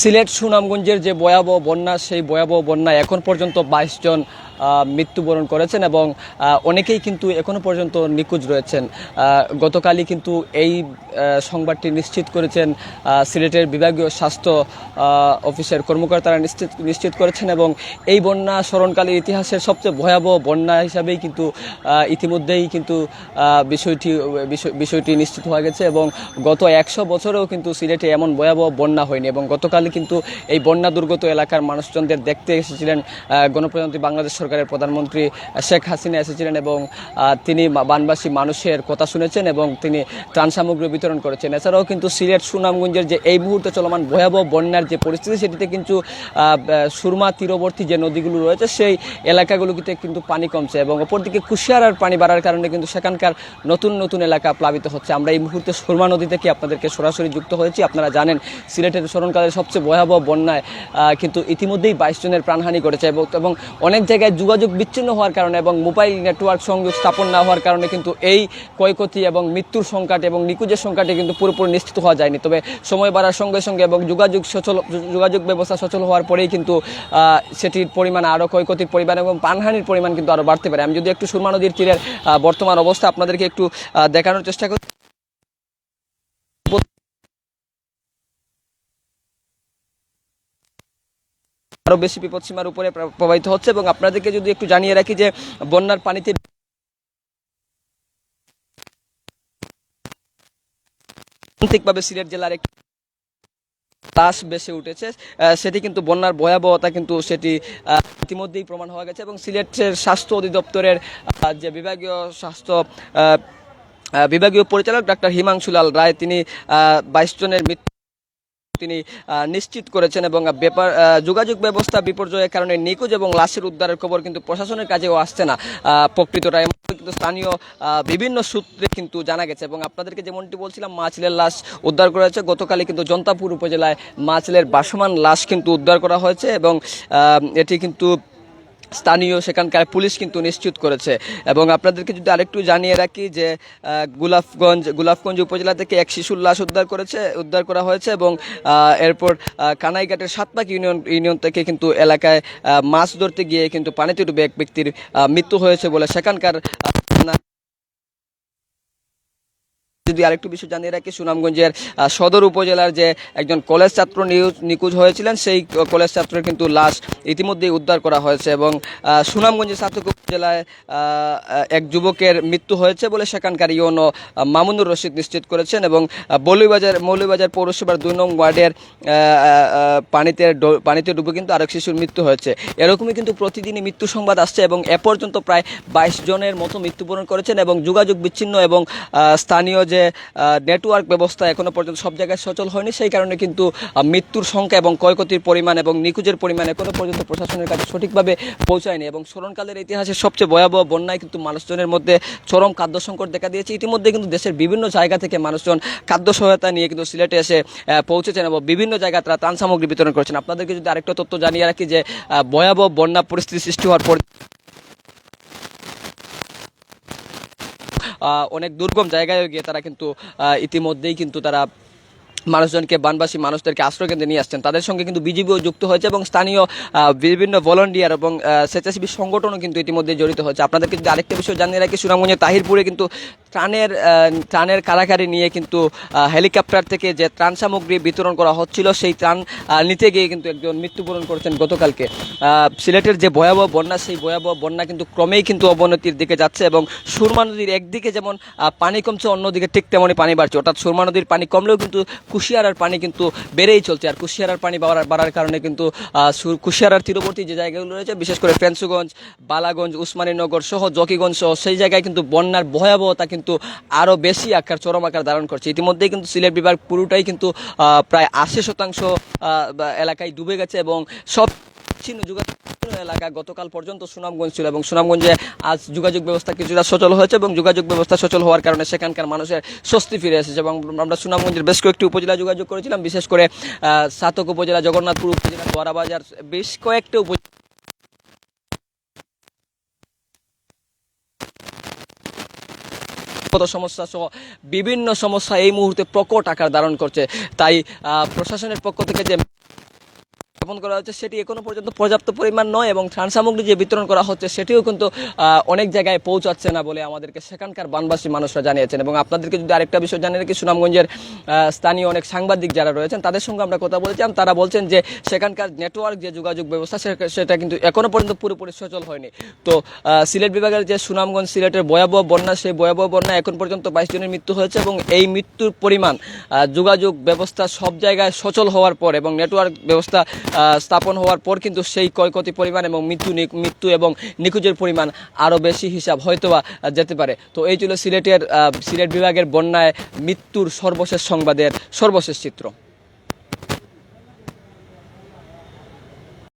সিলেট সুনামগঞ্জের যে ভয়াবহ বন্যা, সেই ভয়াবহ বন্যায় এখন পর্যন্ত 22 জন মৃত্যুবরণ করেছেন এবং অনেকেই কিন্তু এখনও পর্যন্ত নিখোঁজ রয়েছেন। গতকালই কিন্তু এই সংবাদটি নিশ্চিত করেছেন সিলেটের বিভাগীয় স্বাস্থ্য অফিসের কর্মকর্তারা নিশ্চিত করেছেন এবং এই বন্যা স্মরণকালের ইতিহাসের সবচেয়ে ভয়াবহ বন্যা হিসাবেই কিন্তু ইতিমধ্যেই কিন্তু বিষয়টি নিশ্চিত হয়ে গেছে এবং গত 100 বছরেও কিন্তু সিলেটে এমন ভয়াবহ বন্যা হয়নি। এবং গতকালই কিন্তু এই বন্যা দুর্গত এলাকার মানুষজনদের দেখতে এসেছিলেন গণপ্রজাতন্ত্রী বাংলাদেশ সরকারের প্রধানমন্ত্রী শেখ হাসিনা এসেছিলেন এবং তিনি বানবাসী মানুষের কথা শুনেছেন এবং তিনি ত্রাণ সামগ্রী বিতরণ করেছেন। এছাড়াও কিন্তু সিলেট সুনামগঞ্জের যে এই মুহূর্তে চলমান ভয়াবহ বন্যার যে পরিস্থিতি, সেটিতে কিন্তু সুরমা তীরবর্তী যে নদীগুলো রয়েছে সেই এলাকাগুলোতে কিন্তু পানি কমছে এবং অপরদিকে কুশিয়ারার পানি বাড়ার কারণে কিন্তু সেখানকার নতুন নতুন এলাকা প্লাবিত হচ্ছে। আমরা এই মুহূর্তে সুরমা নদী থেকে আপনাদেরকে সরাসরি যুক্ত হয়েছি। আপনারা জানেন সিলেটের স্মরণকালের সবচেয়ে ভয়াবহ বন্যায় কিন্তু ইতিমধ্যেই 22 জনের প্রাণহানি ঘটেছে এবং অনেক জায়গায় যোগাযোগ বিচ্ছিন্ন হওয়ার কারণে এবং মোবাইল নেটওয়ার্ক সংযোগ স্থাপন না হওয়ার কারণে কিন্তু এই ক্ষয়ক্ষতি এবং মৃত্যুর সংখ্যাটি এবং নিখোঁজের সংখ্যাটি কিন্তু পুরোপুরি নিশ্চিত হওয়া যায়নি। তবে সময় বাড়ার সঙ্গে সঙ্গে এবং যোগাযোগ ব্যবস্থা সচল হওয়ার পরেই কিন্তু সেটির পরিমাণ আরও, ক্ষয়ক্ষতির পরিমাণ এবং প্রাণহানির পরিমাণ কিন্তু আরও বাড়তে পারে। আমি যদি একটু সুরমা নদীর তীরের বর্তমান অবস্থা আপনাদেরকে একটু দেখানোর চেষ্টা করি। আরও বেশি বিপদসীমার উপরে প্রবাহিত হচ্ছে এবং আপনাদেরকে যদি একটু জানিয়ে রাখি যে বন্যার পানিতে প্রান্তিকভাবে সিলেট জেলার একটি লাশ ভেসে উঠেছে, সেটি কিন্তু বন্যার ভয়াবহতা কিন্তু সেটি ইতিমধ্যেই প্রমাণ হয়ে গেছে এবং সিলেটের স্বাস্থ্য অধিদপ্তরের যে বিভাগীয় পরিচালক ডাক্তার হিমাংশুলাল রায় তিনি 22 জনের মৃত্যু তিনি নিশ্চিত করেছেন এবং যোগাযোগ ব্যবস্থা বিপর্যয়ের কারণে নিখোঁজ এবং লাশের উদ্ধারের খবর কিন্তু প্রশাসনের কাছেও আসছে না প্রকৃতটা, কিন্তু স্থানীয় বিভিন্ন সূত্রে কিন্তু জানা গেছে। এবং আপনাদেরকে যেমনটি বলছিলাম, মাছলের লাশ উদ্ধার করা হয়েছে। গতকালই কিন্তু জন্তাপুর উপজেলায় মাছলের ভাসমান লাশ কিন্তু উদ্ধার করা হয়েছে এবং এটি কিন্তু স্থানীয় সেখানকার পুলিশ কিন্তু নিশ্চিত করেছে। এবং আপনাদেরকে যদি আরেকটু জানিয়ে রাখি যে গোলাপগঞ্জ উপজেলা থেকে এক শিশুর লাশ উদ্ধার করা হয়েছে এবং এরপর কানাইঘাটের সাতপাক ইউনিয়ন থেকে কিন্তু এলাকায় মাছ ধরতে গিয়ে কিন্তু পানিতে ডুবে এক ব্যক্তির মৃত্যু হয়েছে বলে সেখানকার। যদি আরেকটু বিষয় জানিয়ে রাখি, সুনামগঞ্জের সদর উপজেলার যে একজন কলেজ ছাত্র নিখোঁজ হয়েছিলেন, সেই কলেজ ছাত্রের কিন্তু লাশ ইতিমধ্যেই উদ্ধার করা হয়েছে এবং সুনামগঞ্জের ছাত্র উপজেলায় এক যুবকের মৃত্যু হয়েছে বলে সেখানকার ইউনো মামুনুর রশিদ নিশ্চিত করেছেন এবং মৌলভীবাজার পৌরসভার 2 নং ওয়ার্ডের পানিতে ডুবে কিন্তু আরেক শিশুর মৃত্যু হয়েছে। এরকমই কিন্তু প্রতিদিনই মৃত্যু সংবাদ আসছে এবং এ পর্যন্ত প্রায় 22 জনের মতো মৃত্যুবরণ করেছেন এবং যোগাযোগ বিচ্ছিন্ন এবং স্থানীয় যে নেটওয়ার্ক ব্যবস্থা এখনো পর্যন্ত সব জায়গায় সচল হয়নি, সেই কারণে কিন্তু মৃত্যুর সংখ্যা এবং ক্ষয়ক্ষতির পরিমাণ এবং নিখোঁজের পরিমাণ এখনো পর্যন্ত প্রশাসনের কাছে সঠিকভাবে পৌঁছায়নি। এবং স্মরণকালের ইতিহাসের সবচেয়ে ভয়াবহ বন্যায় কিন্তু মানুষজনের মধ্যে চরম খাদ্য সংকট দেখা দিয়েছে। ইতিমধ্যে কিন্তু দেশের বিভিন্ন জায়গা থেকে মানুষজন খাদ্য সহায়তা নিয়ে কিন্তু সিলেটে এসে পৌঁছেছেন এবং বিভিন্ন জায়গায় তারা ত্রাণ সামগ্রী বিতরণ করেছেন। আপনাদেরকে যদি আরেকটা তথ্য জানিয়ে রাখি যে ভয়াবহ বন্যা পরিস্থিতি সৃষ্টি হওয়ার পর অনেক দুর্গম জায়গায় গিয়ে তারা কিন্তু ইতিমধ্যেই কিন্তু তারা মানুষজনকে, বানবাসী মানুষদেরকে আশ্রয়কেন্দ্রে নিয়ে আসছেন। তাদের সঙ্গে কিন্তু বিজিবিও যুক্ত হয়েছে এবং স্থানীয় বিভিন্ন ভলান্টিয়ার এবং স্বেচ্ছাসেবী সংগঠনও কিন্তু ইতিমধ্যে জড়িত হয়েছে। আপনাদেরকে যদি আরেকটা বিষয় জানিয়ে রাখি, সুনামগঞ্জের তাহিরপুরে কিন্তু ত্রাণের কারাকারি নিয়ে কিন্তু হেলিকপ্টার থেকে যে ত্রাণ সামগ্রী বিতরণ করা হচ্ছিল, সেই ত্রাণ নিতে গিয়ে কিন্তু একজন মৃত্যুবরণ করেছেন গতকালকে। সিলেটের যে ভয়াবহ বন্যা, সেই ভয়াবহ বন্যা কিন্তু ক্রমেই কিন্তু অবনতির দিকে যাচ্ছে এবং সুরমা নদীর একদিকে যেমন পানি কমছে, অন্যদিকে ঠিক তেমনই পানি বাড়ছে। অর্থাৎ সুরমা নদীর পানি কমলেও কিন্তু কুশিয়ারার পানি কিন্তু বেড়েই চলছে। আর কুশিয়ারার পানি বাড়ার কারণে কিন্তু কুশিয়ারার তীরবর্তী যে জায়গাগুলো রয়েছে, বিশেষ করে ফেন্সুগঞ্জ, বালাগঞ্জ, উসমানীনগর সহ জকিগঞ্জ সহ সেই জায়গায় কিন্তু বন্যার ভয়াবহতা কিন্তু আরও বেশি চরম আকার ধারণ করছে। ইতিমধ্যেই কিন্তু সিলেট বিভাগ পুরোটাই কিন্তু প্রায় 80% এলাকায় ডুবে গেছে এবং সব যোগাযোগ এলাকা গতকাল পর্যন্ত সুনামগঞ্জ ছিল এবং সুনামগঞ্জে আজ যোগাযোগ ব্যবস্থা কিছুটা সচল হয়েছে এবং যোগাযোগ ব্যবস্থা সচল হওয়ার কারণে সেখানকার মানুষের স্বস্তি ফিরে এসেছে। এবং আমরা সুনামগঞ্জের বেশ কয়েকটি উপজেলা যোগাযোগ করেছিলাম, বিশেষ করে সাতক উপজেলা, জগন্নাথপুর উপজেলা, দোয়ারাবাজার, বেশ কয়েকটি উপজেলা সমস্যা সহ বিভিন্ন সমস্যা এই মুহূর্তে প্রকট আকার ধারণ করছে। তাই প্রশাসনের পক্ষ থেকে যে স্থাপন করা হচ্ছে সেটি এখনো পর্যন্ত পর্যাপ্ত পরিমাণ নয় এবং ত্রাণ সামগ্রী যে বিতরণ করা হচ্ছে সেটিও কিন্তু অনেক জায়গায় পৌঁছাচ্ছে না বলে আমাদেরকে সেখানকার বানবাসী মানুষরা জানিয়েছেন। এবং আপনাদেরকে যদি আরেকটা বিষয় জানিয়ে রাখি, সুনামগঞ্জের স্থানীয় অনেক সাংবাদিক যারা রয়েছেন তাদের সঙ্গে আমরা কথা বলেছিলাম, তারা বলছেন যে সেখানকার নেটওয়ার্ক যে যোগাযোগ ব্যবস্থা সেটা কিন্তু এখনো পর্যন্ত পুরোপুরি সচল হয়নি। তো সিলেট বিভাগের যে সুনামগঞ্জ সিলেটের ভয়াবহ বন্যা, সেই ভয়াবহ বন্যা এখন পর্যন্ত 22 জনের মৃত্যু হয়েছে এবং এই মৃত্যুর পরিমাণ যোগাযোগ ব্যবস্থা সব জায়গায় সচল হওয়ার পর এবং নেটওয়ার্ক ব্যবস্থা স্থাপন হওয়ার পর কিন্তু সেই ক্ষয়ক্ষতি পরিমাণ এবং মৃত্যু এবং নিখোঁজের পরিমাণ আরও বেশি হিসাব হয়তোবা যেতে পারে। তো এই ছিল সিলেট বিভাগের বন্যায় মৃত্যুর সর্বশেষ সংবাদের সর্বশেষ চিত্র।